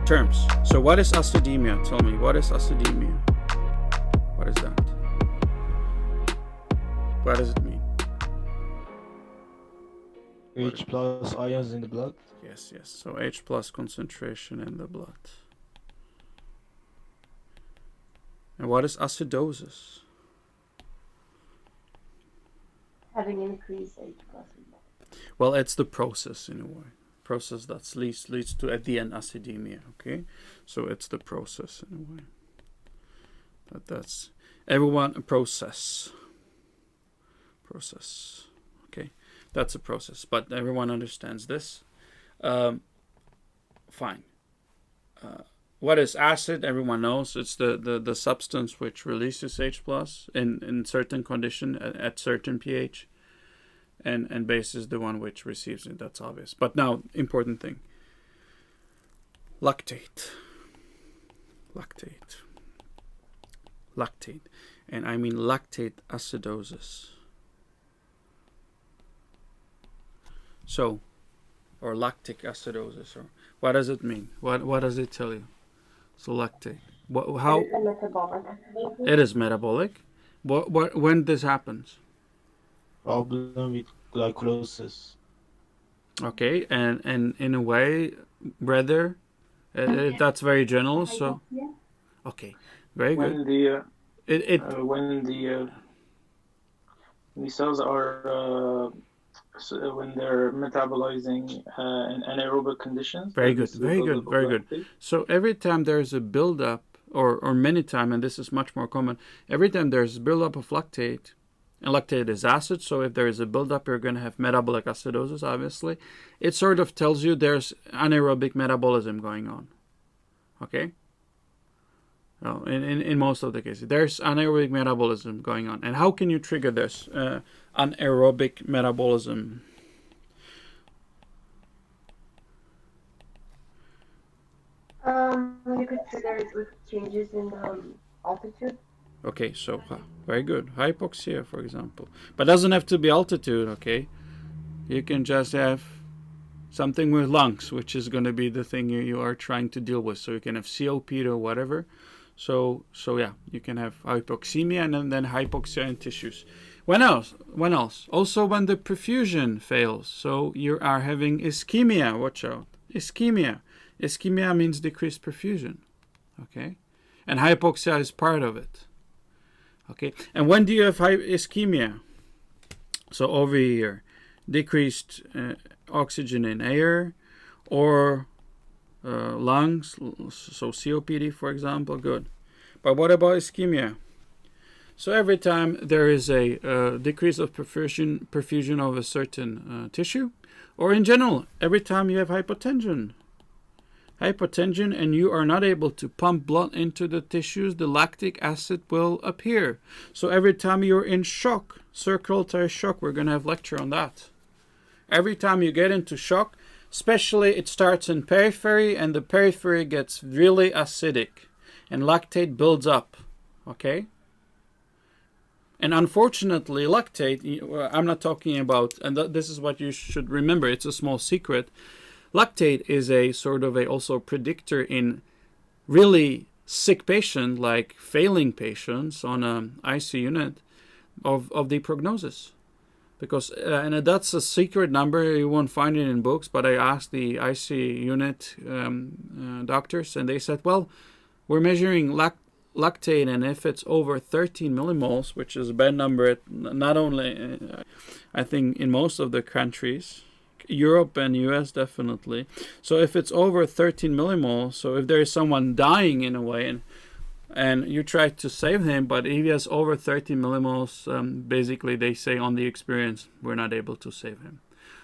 terms. So what is acidemia? Tell me, what is acidemia? What is that? What does it mean? H plus ions in the blood. Yes. So H plus concentration in the blood. And what is acidosis? Having increased H plus. Well, it's the process in a way. Process that leads to at the end acidemia. Okay, so it's the process in a way. That's everyone a process. Process. Okay, that's a process, but everyone understands this. Fine. What is acid? Everyone knows it's the substance which releases H plus in certain condition at certain pH, and base is the one which receives it. That's obvious. But now, important thing. Lactate, and I mean lactate acidosis. So, or lactic acidosis, or what does it mean? What does it tell you? So lactate. How? It's a metabolic. It is metabolic. When this happens? Problem with glycolysis. Okay, and in a way, rather, that's very general. So, okay, very good. When the cells are when they're metabolizing in anaerobic conditions. Very good. So every time there's a buildup, or many times, and this is much more common, every time there's buildup of lactate, and lactate is acid, so if there is a buildup, you're going to have metabolic acidosis, obviously. It sort of tells you there's anaerobic metabolism going on. Okay? Well, in most of the cases, there's anaerobic metabolism going on. And how can you trigger this anaerobic metabolism? You could trigger it with changes in altitude. Okay, so very good. Hypoxia, for example. But doesn't have to be altitude, okay? You can just have something with lungs, which is going to be the thing you are trying to deal with. So you can have COPD or whatever. So yeah, you can have hypoxemia and then hypoxia in tissues. When else? Also when the perfusion fails. So you are having ischemia, watch out. Ischemia. Ischemia means decreased perfusion. Okay? And hypoxia is part of it. Okay? And when do you have ischemia? So over here, decreased oxygen in air, or lungs, so COPD, for example, good. But what about ischemia? So every time there is a decrease of perfusion of a certain tissue, or in general, every time you have hypotension, and you are not able to pump blood into the tissues, the lactic acid will appear. So every time you're in shock, circulatory shock, we're going to have lecture on that. Every time you get into shock, especially it starts in periphery, and the periphery gets really acidic, and lactate builds up, okay? And unfortunately, lactate, I'm not talking about, and this is what you should remember, it's a small secret. Lactate is a sort of also predictor in really sick patients, like failing patients on an IC unit, of the prognosis. Because, and that's a secret number, you won't find it in books, but I asked the IC unit doctors, and they said, well, we're measuring lactate, and if it's over 13 millimoles, which is a bad number, not only, I think, in most of the countries, Europe and US definitely. So if it's over 13 millimoles, so if there is someone dying in a way, and you try to save him, but if he has over 30 millimoles, basically they say on the experience, we're not able to save him.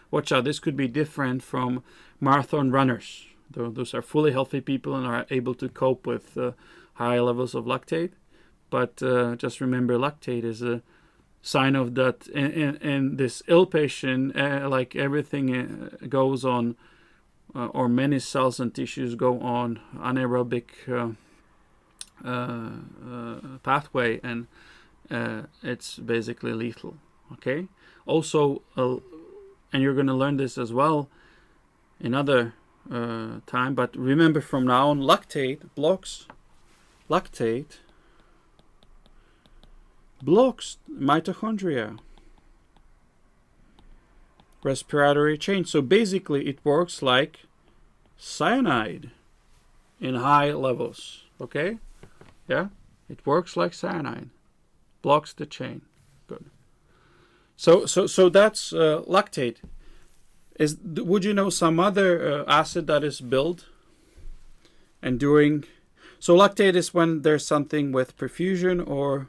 Watch out, this could be different from marathon runners. Those are fully healthy people and are able to cope with high levels of lactate. But just remember, lactate is a sign of that in this ill patient, like everything goes on, or many cells and tissues go on anaerobic pathway, and it's basically lethal. Okay. Also, and you're going to learn this as well in other time, but remember from now on, lactate blocks mitochondria, respiratory chain. So basically it works like cyanide in high levels. Okay? Yeah? It works like cyanide. Blocks the chain. Good. So that's lactate. Would you know some other acid that is built and during? So lactate is when there's something with perfusion or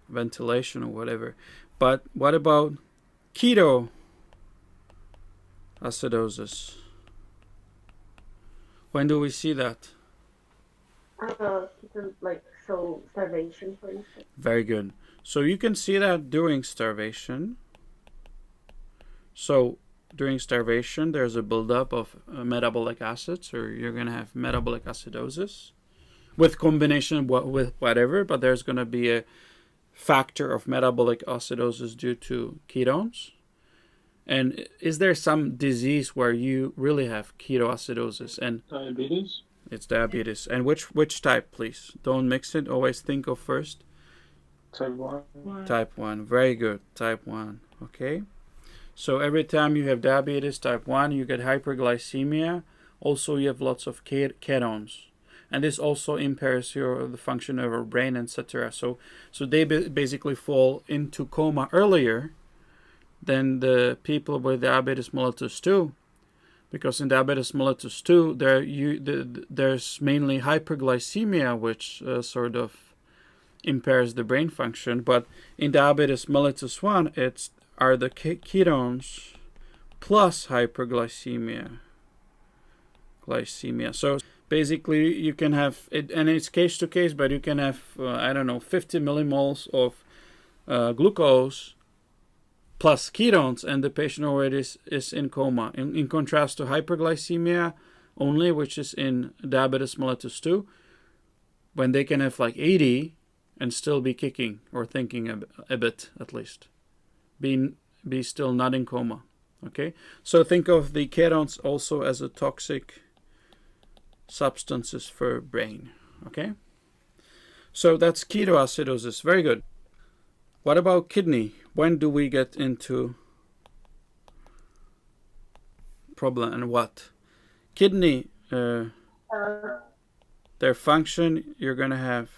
ventilation or whatever. But what about ketoacidosis? When do we see that? So starvation, for instance. Very good. So you can see that during starvation. So during starvation, there's a buildup of metabolic acids, or you're going to have metabolic acidosis with combination with whatever, but there's going to be a factor of metabolic acidosis due to ketones. And is there some disease where you really have ketoacidosis? And Diabetes? It's diabetes. And which type, please? Don't mix it. Always think of first. Type 1. Type 1. Very good. Type 1. Okay. So every time you have diabetes type 1, you get hyperglycemia. Also, you have lots of ketones. And this also impairs the function of your brain, etc. So they basically fall into coma earlier than the people with diabetes mellitus 2. Because in diabetes mellitus 2, there's mainly hyperglycemia, which sort of impairs the brain function. But in diabetes mellitus 1, are the ketones plus hyperglycemia. So basically, you can have it, and it's case to case, but you can have 50 millimoles of glucose plus ketones, and the patient already is in coma. In contrast to hyperglycemia only, which is in diabetes mellitus 2, when they can have like 80 and still be kicking or thinking a bit at least, be still not in coma. Okay, so think of the ketones also as a toxic substances for brain. Okay, so that's ketoacidosis. Very good. What about kidney? When do we get into problem and what? Kidney, their function, you're going to have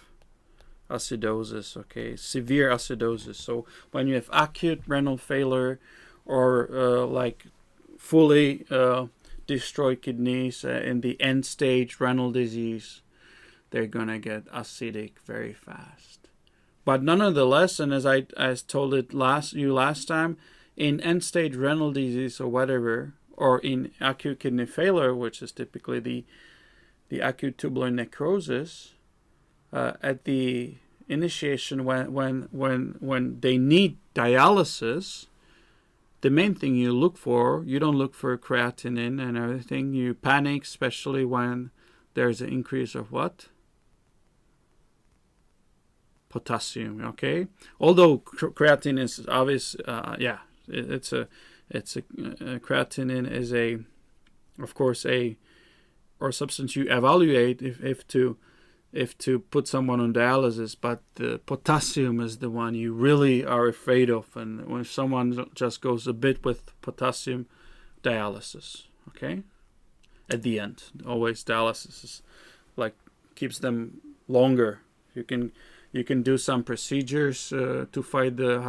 acidosis, okay? Severe acidosis. So when you have acute renal failure or like fully destroyed kidneys in the end stage renal disease, they're going to get acidic very fast. But nonetheless, and as I told it last time, in end-stage renal disease or whatever, or in acute kidney failure, which is typically the acute tubular necrosis, at the initiation when they need dialysis, the main thing you look for, you don't look for creatinine and everything. You panic, especially when there's an increase of what? Potassium. Okay. Although creatinine is obvious, creatinine is of course a substance you evaluate if to put someone on dialysis, but the potassium is the one you really are afraid of, and when someone just goes a bit with potassium, dialysis. Okay. At the end, always dialysis is like keeps them longer. You can do some procedures to fight the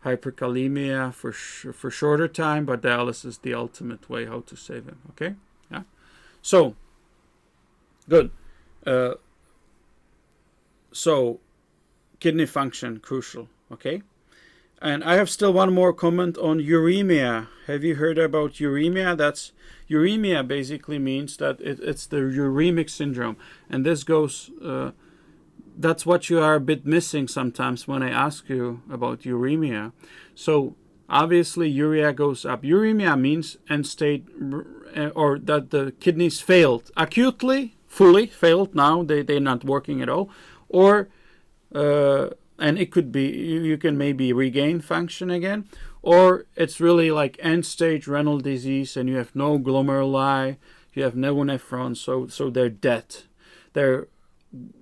hyperkalemia for shorter time, but dialysis is the ultimate way how to save him. Okay, yeah. So good. So kidney function crucial. Okay, and I have still one more comment on uremia. Have you heard about uremia? Uremia basically means that it's the uremic syndrome, and this goes. That's what you are a bit missing sometimes when I ask you about uremia. So obviously urea goes up. Uremia means end state, or that the kidneys failed acutely, fully failed. Now they're not working at all, or and it could be you can maybe regain function again, or it's really like end-stage renal disease and you have no glomeruli, you have no nephrons, so they're dead. Their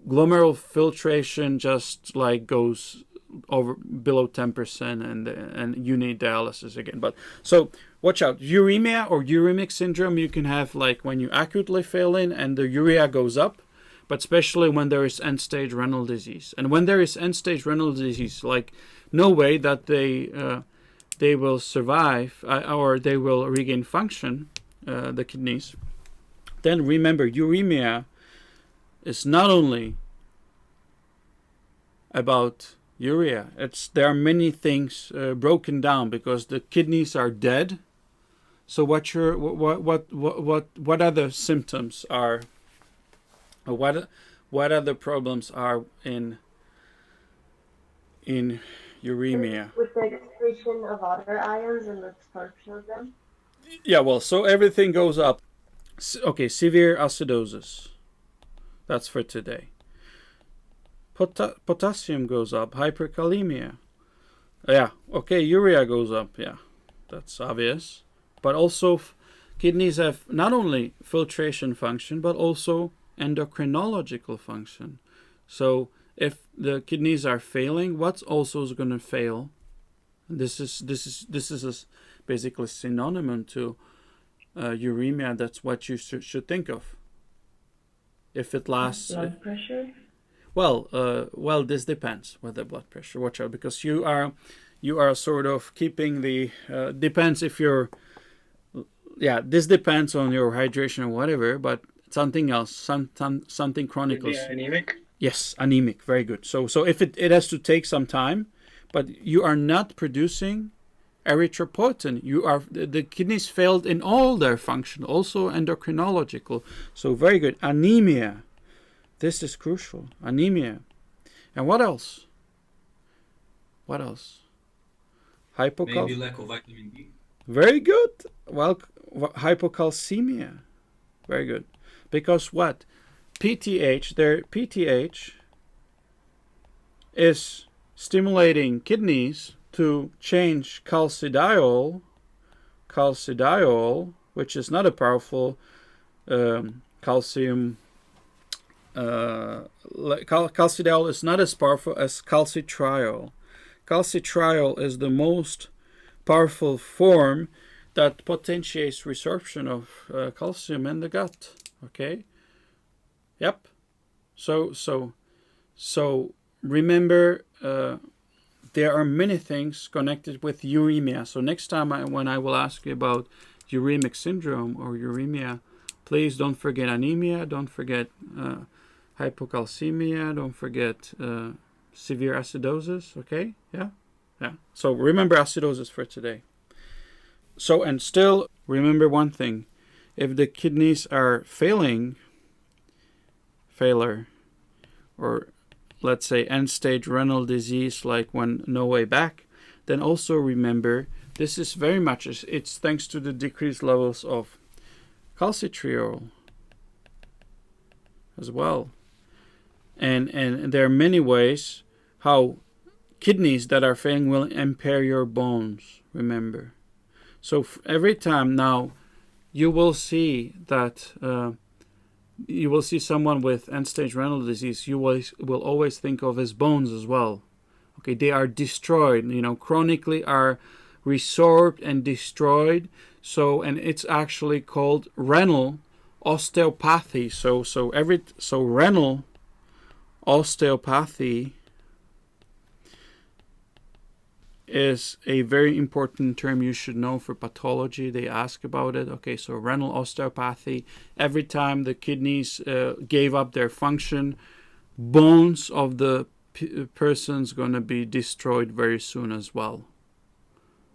glomerular filtration just like goes over below 10%, and you need dialysis again. But so watch out. Uremia or uremic syndrome you can have like when you acutely failing and the urea goes up, but especially when there is end-stage renal disease. And when there is end-stage renal disease, like no way that they will survive or they will regain function, the kidneys. Then remember, uremia is not only about urea. There are many things broken down because the kidneys are dead. So what other symptoms are? What other problems are in uremia? With the excretion of other ions and the absorption of them. Yeah, well, so everything goes up. Okay, severe acidosis. That's for today. Potassium goes up. Hyperkalemia. Yeah, okay, urea goes up. Yeah, that's obvious. But also, kidneys have not only filtration function, but also endocrinological function. So if the kidneys are failing, what's also going to fail? This is basically synonym to uremia. That's what you should think of. If it lasts. Blood pressure. Well, this depends with the blood pressure. Watch out, because you are sort of keeping the depends if you're. Yeah, this depends on your hydration or whatever, but something else, something chronic. Anemic? Yes, anemic. Very good. So if it has to take some time, but you are not producing erythropoietin. The kidneys failed in all their function, also endocrinological. So very good. Anemia. This is crucial. Anemia. And what else? Maybe lack of vitamin D. Very good. Well, hypocalcemia. Very good. Because what? PTH is stimulating kidneys to change calcidiol, which is not a powerful calcium. Calcidiol is not as powerful as calcitriol. Calcitriol is the most powerful form that potentiates resorption of calcium in the gut. Okay. Yep. So remember, there are many things connected with uremia. So next time when I will ask you about uremic syndrome or uremia, please don't forget anemia. Don't forget hypocalcemia. Don't forget severe acidosis. Okay. Yeah. So remember acidosis for today. So, and still remember one thing. If the kidneys are failure, or let's say end-stage renal disease, like when no way back, then also remember this is very much, it's thanks to the decreased levels of calcitriol as well. And there are many ways how kidneys that are failing will impair your bones, remember. So every time now you will see that you will see someone with end-stage renal disease, you will always think of his bones as well. Okay, they are destroyed, chronically are resorbed and destroyed. So, and it's actually called renal osteopathy. So renal osteopathy is a very important term you should know for pathology. They ask about it. Okay, so renal osteopathy. Every time the kidneys gave up their function, bones of the person's going to be destroyed very soon as well.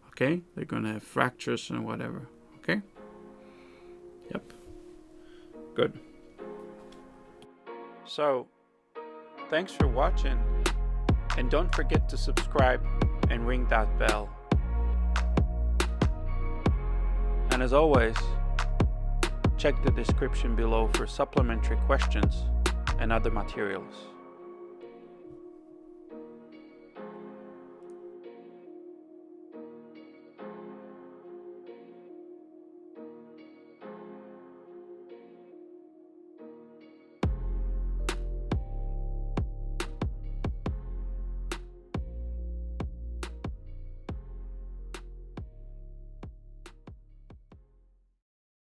Okay, they're going to have fractures and whatever. Okay. Yep. Good. So, thanks for watching, and don't forget to subscribe and ring that bell. And as always, check the description below for supplementary questions and other materials.